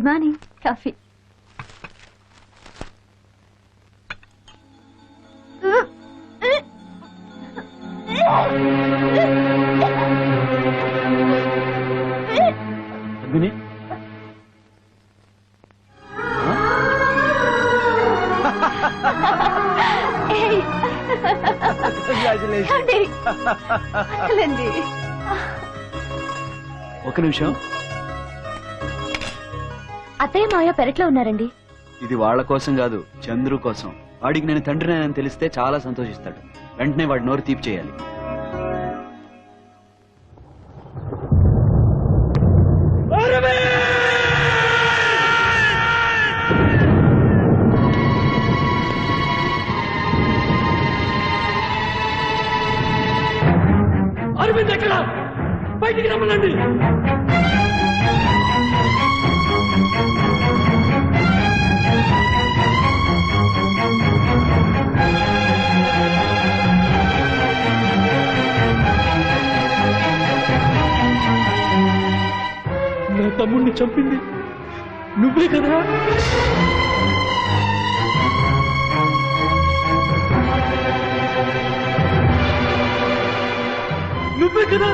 Good morning. Coffee. ఒక నిమిషం. అత్తయ్య మాయ పెరట్లో ఉన్నారండి. ఇది వాళ్ళ కోసం కాదు, చంద్రు కోసం. వాడికి నేను తండ్రిని తెలిస్తే చాలా సంతోషిస్తాడు. వెంటనే వాడి నోరు తీపి చేయాలి. అరవింద్ ఎక్కడ? బయటికి రమ్మనండి. నా తమ్ముడిని చంపింది నువ్వే కదా? నువ్వే కదా?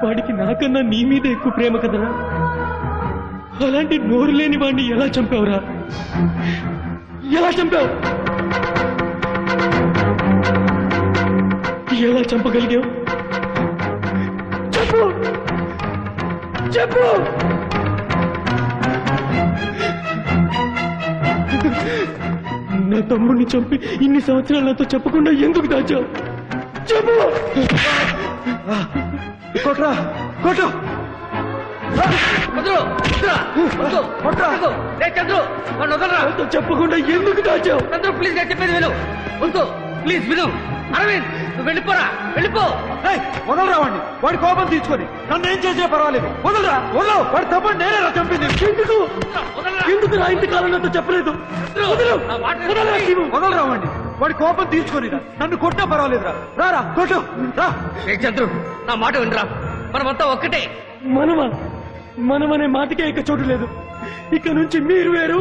వాడికి నాకన్నా నీ మీద ఎక్కువ ప్రేమ కదరా? అలాంటి నోరు లేని వాడిని ఎలా చంపావురా? ఎలా చంపావు? ఎలా చంపగలిగావు? చెప్పు చెప్పు. నా తమ్ముడిని చంపి ఇన్ని సంవత్సరాలు నాతో చెప్పకుండా ఎందుకు దాచావు? చెప్పు. కొట్రా, కొట్టు. చెప్పకుండా ఎందుకు దాచావు? ప్లీజ్ చెప్పేది విను. ప్లీజ్ విను. అరవింద్ నువ్వు వెళ్ళిపోరా, వెళ్ళిపో. వదలరావండి. వాడి కోపం తీసుకొని నన్ను ఏం చేసే పర్వాలేదు. వదలరా, వదలవు. వాడి తప్పని నేనే చంపింది. ఎందుకు ఎందుకు నా ఇంతకాలం నాతో చెప్పలేదు? వదలరావండి. వాడి కోపం తీసుకొని నన్ను కొట్టినా పర్వాలేదురా. రారా, కొట్టు రా. చంద్రు నా మాట వినరా, మనమంతా ఒక్కటే. మనమనే మాటకే ఇక చోటు లేదు. ఇక నుంచి మీరు వేరు,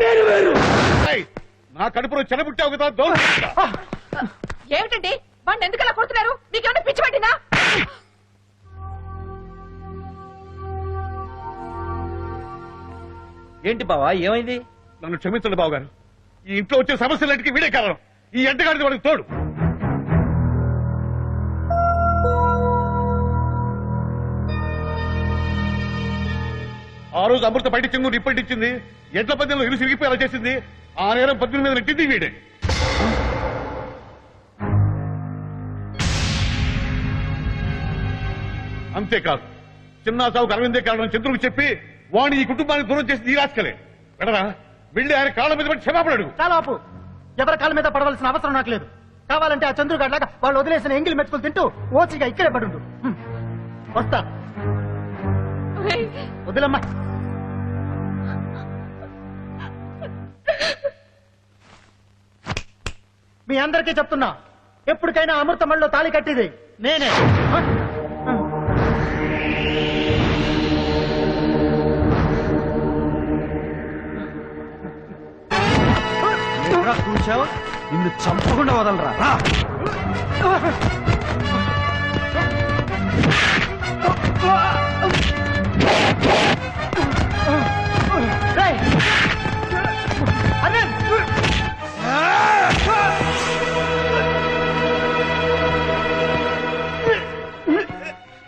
నేను వేరు. నా కడుపులో చెడబుట్టావు కదా. ఏమిటండి వాడిని ఎందుకలా కొడుతున్నారు? మీకేమైనా పిచ్చి పట్టిందా? ఏంటి బావా, ఏమైంది? నన్ను క్షమించండి బాబు గారు. ఈ ఇంట్లో వచ్చే సమస్యలన్నిటికీ వీడే కారణం. ఈ ఎంటగాడిది వాడికి తోడు. ఆ రోజు అమృత బయటిచ్చింది, నిప్పటిచ్చింది. ఎడ్ల పద్యంలో ఇరు సిరిగిపోయేలా చేసింది. ఆ నేరం 18 మీద నెట్టింది వీడే. అంతేకాదు, చిన్న సావుకు అరవిందే కారణం చంద్రుకు చెప్పి వాణి ఈ కుటుంబానికి దూరం చేసి రాసుకలే. వెళ్ళరా, వెళ్ళి ఆయన కాళ్ళ మీద పడి క్షమాపణ అడుగు. చాలా ఆపు. ఎవరి కాళ్ళ మీద పడవలసిన అవసరం నాకు లేదు. కావాలంటే ఆ చంద్రుగాడ్లాగా వాళ్ళు వదిలేసిన ఎంగిలి మెతుకులు తింటూ ఓచిగా ఇక్కడే పడుండు. వస్తా. వదిలమ్మా. మీ అందరికీ చెప్తున్నా, ఎప్పటికైనా అమృతమల్లో తాళి కట్టిది నేనే. కూర్చావు, నిన్ను చంపకుండా వదలరా. రా.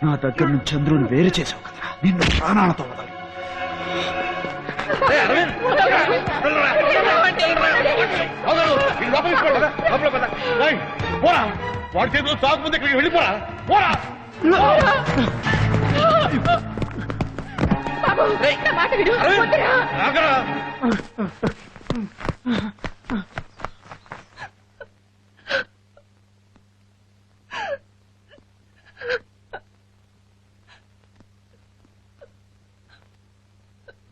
నా దగ్గర నుంచి చంద్రుని వేరు చేసావు కదా, నిన్ను ప్రాణాలతో వదలి. పోరా, వాడి చేతిలో సాగు ముందు ఇక్కడికి వెళ్ళిపోరా. పోరా.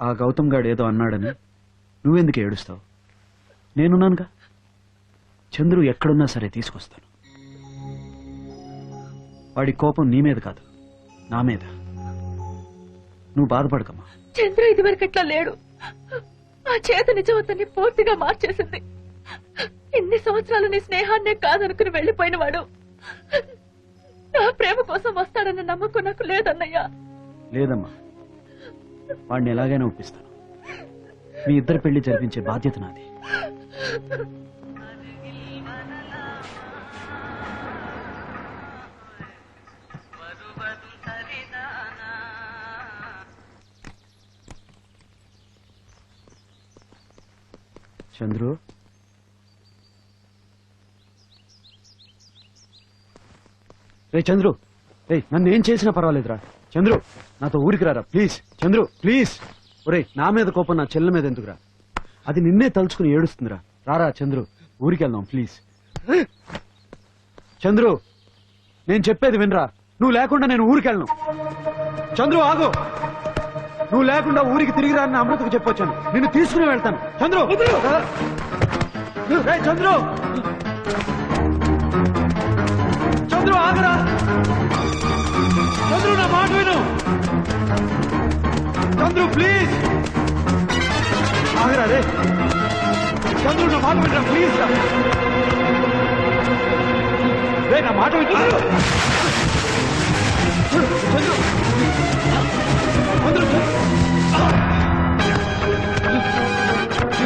ఆ గౌతమ్ గాడు ఏదో అన్నాడని నువ్వెందుకు ఏడుస్తావు? నేనున్నానుగా. చంద్రు ఎక్కడున్నా సరే తీసుకొస్తాను. వాడి కోపం నీ మీద కాదు, నా మీద. నువ్వు బాధపడకమ్మా. చంద్ర ఇదివరకు అట్లా లేడు. ఆ చేత నిజం అతన్ని పూర్తిగా మార్చేసింది. ఇన్ని సంవత్సరాలు నీ స్నేహాన్నే కాదనుకుని వెళ్లిపోయిన వాడు నా ప్రేమ కోసం వస్తాడన్న నమ్మకం నాకు లేదన్నయ్యా. లేదమ్మా, వాడిని ఎలాగైనా ఒప్పిస్తాను. మీ ఇద్దరు పెళ్లి జరిపించే బాధ్యత నాది. చంద్రు, రే చంద్రు, రే నన్ను ఏం చేసినా పర్వాలేదురా. చంద్రు, నాతో ఊరికి రారా ప్లీజ్. చంద్రు ప్లీజ్. ఒరే, నా మీద కోపం నా చెల్లెల మీద ఎందుకురా? అది నిన్నే తలుచుకుని ఏడుస్తుందిరా. రారా చంద్రు, ఊరికి వెళ్దాం ప్లీజ్. చంద్రు, నేను చెప్పేది వినరా. నువ్వు లేకుండా నేను ఊరికి వెళ్ళను. చంద్రు ఆగు. నువ్వు లేకుండా ఊరికి తిరిగి రాని అమృతకు చెప్పొచ్చాను. నిన్ను తీసుకుని వెళ్తాను. చంద్రు, రేయ్ చంద్రు, చంద్రు ఆగరా. చంద్రు, నా మాట విను. చంద్రు ప్లీజ్ ఆగరా. రే చంద్రు, నా మాట వినరా ప్లీజ్. రే నా మాట విను. చంద్రు